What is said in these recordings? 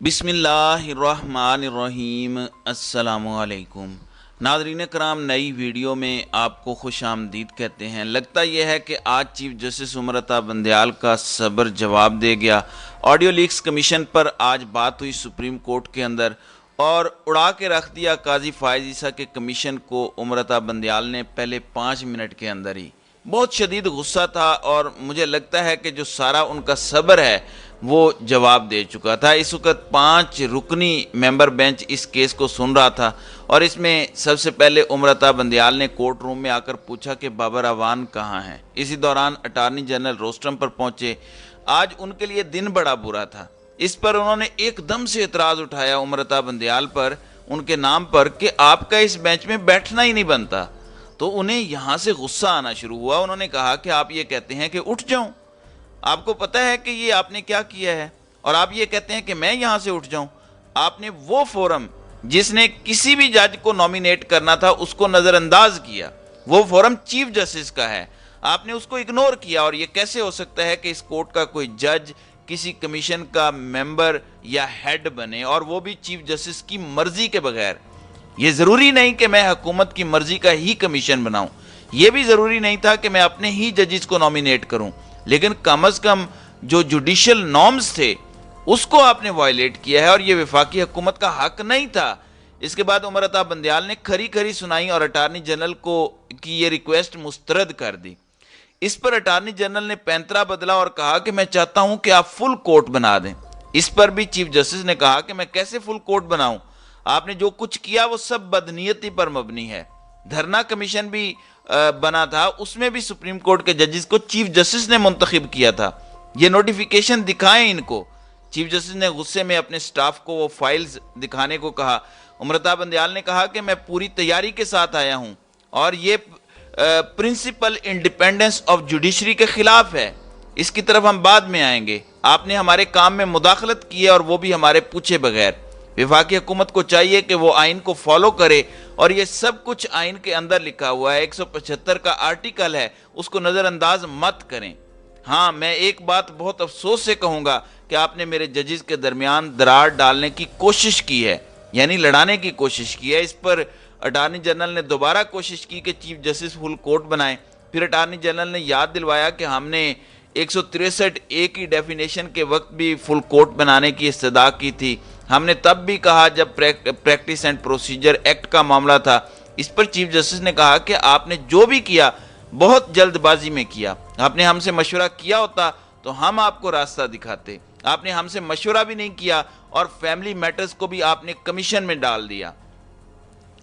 बिस्मिल्लाहिर्रहमानिर्रहीम। अस्सलामुअलैकुम नाज़रीन कराम, नई वीडियो में आपको खुश आमदीद कहते हैं। लगता यह है कि आज चीफ जस्टिस उमरता बंदयाल का सब्र जवाब दे गया। ऑडियो लीक्स कमीशन पर आज बात हुई सुप्रीम कोर्ट के अंदर और उड़ा के रख दिया काजी फायज ईसा के कमीशन को उमरता बंदयाल ने पहले 5 मिनट के अंदर ही। बहुत शदीद गुस्सा था और मुझे लगता है कि जो सारा उनका सब्र है वो जवाब दे चुका था। इस वक्त 5 रुकनी मेंबर बेंच इस केस को सुन रहा था और इसमें सबसे पहले उमरता बंदयाल ने कोर्ट रूम में आकर पूछा कि बाबर अवान कहाँ हैं। इसी दौरान अटार्नी जनरल रोस्टरम पर पहुंचे। आज उनके लिए दिन बड़ा बुरा था। इस पर उन्होंने एकदम से एतराज़ उठाया उमरता बंदयाल पर, उनके नाम पर, कि आपका इस बेंच में बैठना ही नहीं बनता। तो उन्हें यहाँ से गुस्सा आना शुरू हुआ। उन्होंने कहा कि आप ये कहते हैं कि उठ जाऊं, आपको पता है कि ये आपने क्या किया है और आप ये कहते हैं कि मैं यहाँ से उठ जाऊं। आपने वो फोरम जिसने किसी भी जज को नॉमिनेट करना था उसको नज़रअंदाज किया, वो फोरम चीफ जस्टिस का है, आपने उसको इग्नोर किया। और ये कैसे हो सकता है कि इस कोर्ट का कोई जज किसी कमीशन का मेंबर या हेड बने और वो भी चीफ जस्टिस की मर्जी के बगैर। ये ज़रूरी नहीं कि मैं हुकूमत की मर्जी का ही कमीशन बनाऊं, ये भी ज़रूरी नहीं था कि मैं अपने ही जजेस को नॉमिनेट करूं, लेकिन कम अज़ कम जो जुडिशल नॉर्म्स थे उसको आपने वायलेट किया है और ये वफाकी हुकूमत का हक नहीं था। इसके बाद उमरता बंदयाल ने खरी खरी सुनाई और अटार्नी जनरल को की ये रिक्वेस्ट मुस्तरद कर दी। इस पर अटार्नी जनरल ने पैंतरा बदला और कहा कि मैं चाहता हूं कि आप फुल कोर्ट बना दें। इस पर भी चीफ जस्टिस ने कहा कि मैं कैसे फुल कोर्ट बनाऊं, आपने जो कुछ किया वो सब बदनीयती पर मबनी है। धरना कमीशन भी बना था, उसमें भी सुप्रीम कोर्ट के जजेस को चीफ जस्टिस ने मुंतखब किया था। ये नोटिफिकेशन दिखाएं इनको। चीफ जस्टिस ने गुस्से में अपने स्टाफ को वो फाइल्स दिखाने को कहा। उमरता बंदयाल ने कहा कि मैं पूरी तैयारी के साथ आया हूं और ये प्रिंसिपल इंडिपेंडेंस ऑफ जुडिशरी के खिलाफ है, इसकी तरफ हम बाद में आएंगे। आपने हमारे काम में मुदाखलत की है और वो भी हमारे पूछे बगैर। वफाकी हुकूमत को चाहिए कि वो आइन को फॉलो करे और ये सब कुछ आइन के अंदर लिखा हुआ है, 175 का आर्टिकल है, उसको नज़रअंदाज मत करें। हाँ, मैं एक बात बहुत अफसोस से कहूँगा कि आपने मेरे जजेस के दरमियान दरार डालने की कोशिश की है, यानी लड़ाने की कोशिश की है। इस पर अटार्नी जनरल ने दोबारा कोशिश की कि चीफ जस्टिस फुल कोर्ट बनाएं। फिर अटार्नी जनरल ने याद दिलवाया कि हमने 163A की डेफिनेशन के वक्त भी फुल कोर्ट बनाने की इस्तदा की थी। हमने तब भी कहा जब प्रैक्टिस एंड प्रोसीजर एक्ट का मामला था। इस पर चीफ जस्टिस ने कहा कि आपने जो भी किया बहुत जल्दबाजी में किया। आपने हमसे मशवरा किया होता तो हम आपको रास्ता दिखाते। आपने हमसे मशवरा भी नहीं किया और फैमिली मैटर्स को भी आपने कमीशन में डाल दिया।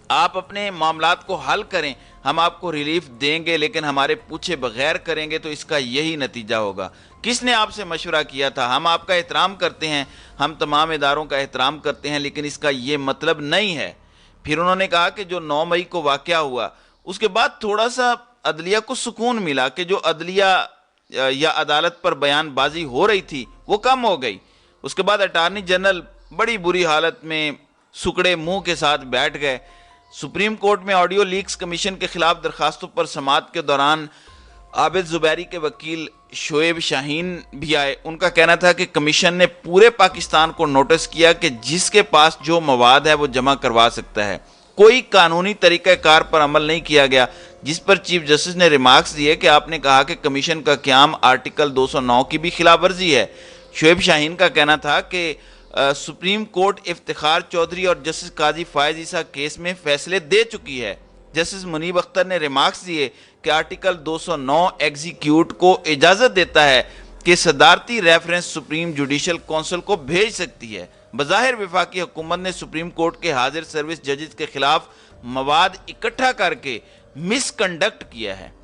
आप अपने मामलात को हल करें, हम आपको रिलीफ देंगे, लेकिन हमारे पूछे बगैर करेंगे तो इसका यही नतीजा होगा। किसने आपसे मशवरा किया था? हम आपका एहतराम करते हैं, हम तमाम इदारों का एहतराम करते हैं, लेकिन इसका ये मतलब नहीं है। फिर उन्होंने कहा कि जो 9 मई को वाक़या हुआ उसके बाद थोड़ा सा अदलिया को सुकून मिला कि जो अदलिया या अदालत पर बयानबाजी हो रही थी वो कम हो गई। उसके बाद अटार्नी जनरल बड़ी बुरी हालत में सुकड़े मुंह के साथ बैठ गए। सुप्रीम कोर्ट में ऑडियो लीक्स कमीशन के खिलाफ दरखास्तों पर समाअत के दौरान आबिद जुबैरी के वकील शोएब शाहीन भी आए। उनका कहना था कि कमीशन ने पूरे पाकिस्तान को नोटिस किया कि जिसके पास जो मवाद है वो जमा करवा सकता है, कोई कानूनी तरीक़ाकार पर अमल नहीं किया गया। जिस पर चीफ जस्टिस ने रिमार्क्स दिए कि आपने कहा कि कमीशन का क़याम आर्टिकल 209 की भी खिलाफ वर्जी है। शोएब शाहीन का कहना था कि सुप्रीम कोर्ट इफ्तिखार चौधरी और जस्टिस काजी फायज ईसा केस में फैसले दे चुकी है। जस्टिस मुनीब अख्तर ने रिमार्क्स दिए कि आर्टिकल 209 एग्जीक्यूट को इजाज़त देता है कि सदारती रेफरेंस सुप्रीम जुडिशल काउंसिल को भेज सकती है। बज़ाहिर वफाकी हुकूमत ने सुप्रीम कोर्ट के हाजिर सर्विस जजेस के खिलाफ मवाद इकट्ठा करके मिसकंडक्ट किया है।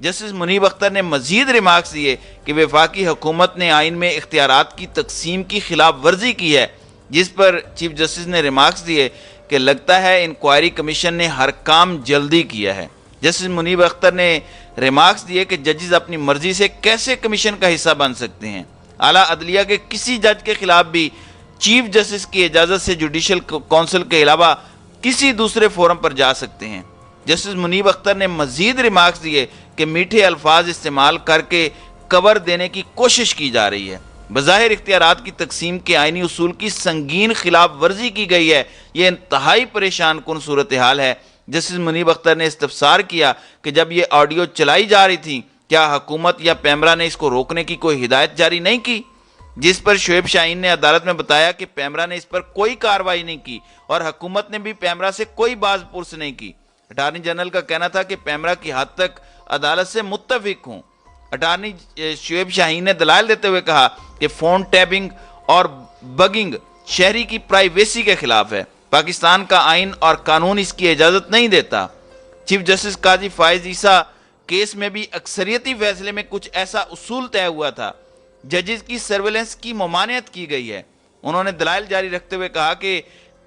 जस्टिस मुनीब अख्तर ने मजीद रिमार्क्स दिए कि वफाकी हुकूमत ने आइन में इख्तियारात की तकसीम की खिलाफ वर्जी की है। जिस पर चीफ जस्टिस ने रिमार्क्स दिए कि लगता है इंक्वायरी कमीशन ने हर काम जल्दी किया है। जस्टिस मुनीब अख्तर ने रिमार्क्स दिए कि जजेस अपनी मर्जी से कैसे कमीशन का हिस्सा बन सकते हैं। आला अदलिया के किसी जज के खिलाफ भी चीफ जस्टिस की इजाज़त से जुडिशल काउंसिल के अलावा किसी दूसरे फोरम पर जा सकते हैं। जस्टिस मुनीब अख्तर ने मजीद रिमार्क्स दिए कि मीठे अल्फाज इस्तेमाल करके कवर देने की कोशिश की जा रही है। بظاہر اختیارات کی تقسیم کے آئینی اصول کی سنگین خلاف ورزی کی گئی ہے۔ یہ انتہائی پریشان کن صورتحال ہے۔ جسٹس منیب اختر نے استفسار کیا کہ جب یہ آڈیو چلائی جا رہی تھی کیا حکومت یا پیمرا نے اس کو روکنے کی کوئی ہدایت جاری نہیں کی؟ جس پر شعیب شاہین نے عدالت میں بتایا کہ پیمرا نے اس پر کوئی کارروائی نہیں کی اور حکومت نے بھی پیمرا سے کوئی باز پرس نہیں کی۔ اٹارنی جنرل کا کہنا تھا کہ پیمرا کی حد تک عدالت سے متفق ہوں۔ اٹارنی شعیب شاہین نے دلائل دیتے ہوئے کہا کہ فون ٹیپنگ اور بگنگ شہری کی پرائیویسی کے خلاف ہے۔ پاکستان کا آئین اور قانون اس کی اجازت نہیں دیتا۔ چیف جسٹس قاضی فائز عیسیٰ کیس میں بھی اکثریتی فیصلے میں کچھ ایسا اصول طے ہوا تھا۔ ججز کی سرویلنس کی ممانعت کی گئی ہے۔ انہوں نے دلائل جاری رکھتے ہوئے کہا کہ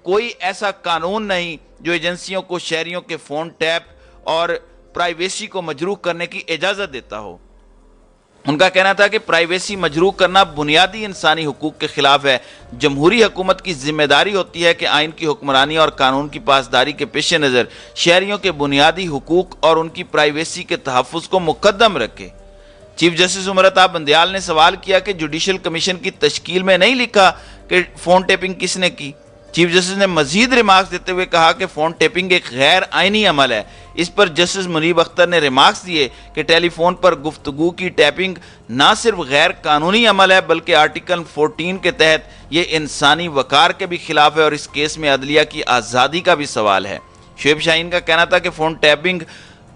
کوئی ایسا قانون نہیں جو ایجنسیوں کو شہریوں کے فون ٹیپ اور پرائیویسی کو مجروح کرنے کی اجازت دیتا ہو۔ ان کا کہنا تھا کہ پرائیویسی مجروح کرنا بنیادی انسانی حقوق کے خلاف ہے۔ جمہوری حکومت کی ذمہ داری ہوتی ہے کہ آئین کی حکمرانی اور قانون کی پاسداری کے پیش نظر شہریوں کے بنیادی حقوق اور ان کی پرائیویسی کے تحفظ کو مقدم رکھے۔ چیف جسٹس عمر عطا بندیال نے سوال کیا کہ جوڈیشل کمیشن کی تشکیل میں نہیں لکھا کہ فون ٹیپنگ کس نے کی۔ چیف جسٹس نے مزید ریمارکس دیتے ہوئے کہا کہ فون ٹیپنگ ایک غیر آئینی عمل ہے۔ اس پر جسٹس منیب اختر نے ریمارکس دیے کہ ٹیلی فون پر گفتگو کی ٹیپنگ نہ صرف غیر قانونی عمل ہے بلکہ آرٹیکل 14 کے تحت یہ انسانی وقار کے بھی خلاف ہے اور اس کیس میں عدلیہ کی آزادی کا بھی سوال ہے۔ شعیب شاہین کا کہنا تھا کہ فون ٹیپنگ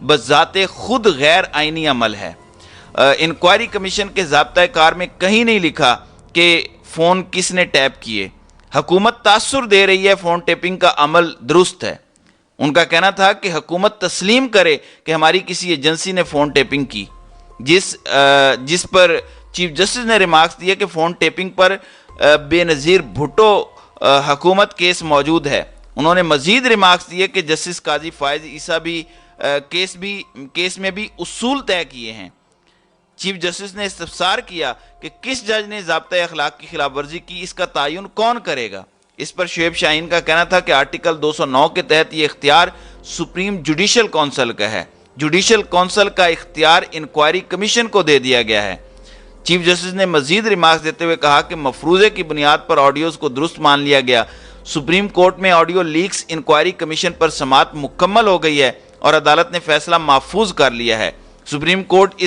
بذات خود غیر آئینی عمل ہے۔ انکوائری کمیشن کے ضابطۂ کار میں کہیں نہیں لکھا کہ فون کس نے ٹیپ کیے۔ حکومت تاثر دے رہی ہے فون ٹیپنگ کا عمل درست ہے۔ ان کا کہنا تھا کہ حکومت تسلیم کرے کہ ہماری کسی ایجنسی نے فون ٹیپنگ کی، جس پر چیف جسٹس نے ریمارکس دیے کہ فون ٹیپنگ پر بے نظیر بھٹو حکومت کیس موجود ہے۔ انہوں نے مزید ریمارکس دیے کہ جسٹس قاضی فائز عیسیٰ بھی کیس میں بھی اصول طے کیے ہیں۔ چیف جسٹس نے استفسار کیا کہ کس جج نے ضابطۂ اخلاق کی خلاف ورزی کی، اس کا تعین کون کرے گا؟ اس پر شعیب شاہین کا کہنا تھا کہ آرٹیکل 209 کے تحت یہ اختیار سپریم جوڈیشل کونسل کا ہے۔ جوڈیشل کونسل کا اختیار انکوائری کمیشن کو دے دیا گیا ہے۔ چیف جسٹس نے مزید ریمارکس دیتے ہوئے کہا کہ مفروضے کی بنیاد پر آڈیوز کو درست مان لیا گیا۔ سپریم کورٹ میں آڈیو لیکس انکوائری کمیشن پر سماعت مکمل ہو گئی ہے اور عدالت نے فیصلہ محفوظ کر لیا ہے۔ سپریم کورٹ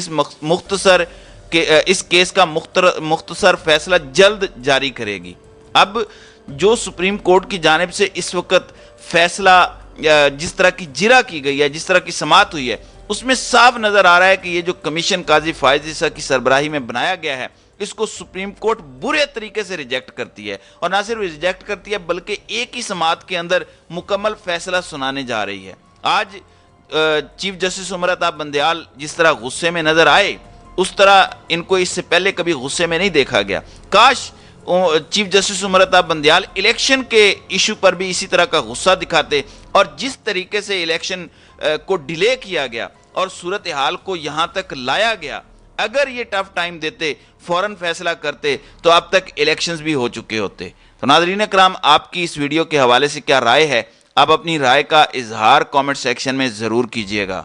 اس کیس کا مختصر فیصلہ جلد جاری کرے گی۔ اب جو سپریم کورٹ کی جانب سے اس وقت فیصلہ جس طرح کی جرا کی گئی ہے، جس طرح کی سماعت ہوئی ہے، اس میں صاف نظر آ رہا ہے کہ یہ جو کمیشن قاضی فائز عیسیٰ کی سربراہی میں بنایا گیا ہے، اس کو سپریم کورٹ برے طریقے سے ریجیکٹ کرتی ہے، اور نہ صرف ریجیکٹ کرتی ہے بلکہ ایک ہی سماعت کے اندر مکمل فیصلہ سنانے جا رہی ہے۔ آج چیف جسٹس عمر عطا بندیال جس طرح غصے میں نظر آئے، اس طرح ان کو اس سے پہلے کبھی غصے میں نہیں دیکھا گیا۔ کاش chief justice Umar Ata Bandial election کے ایشو پر بھی اسی طرح کا غصہ دکھاتے، اور جس طریقے سے الیکشن کو ڈیلے کیا گیا اور صورتحال کو یہاں تک لایا گیا، اگر یہ ٹف ٹائم دیتے، فوراً فیصلہ کرتے، تو اب تک الیکشنز بھی ہو چکے ہوتے۔ تو ناظرین اکرام، آپ کی اس ویڈیو کے حوالے سے کیا رائے ہے؟ آپ اپنی رائے کا اظہار کامنٹ سیکشن میں ضرور کیجیے گا۔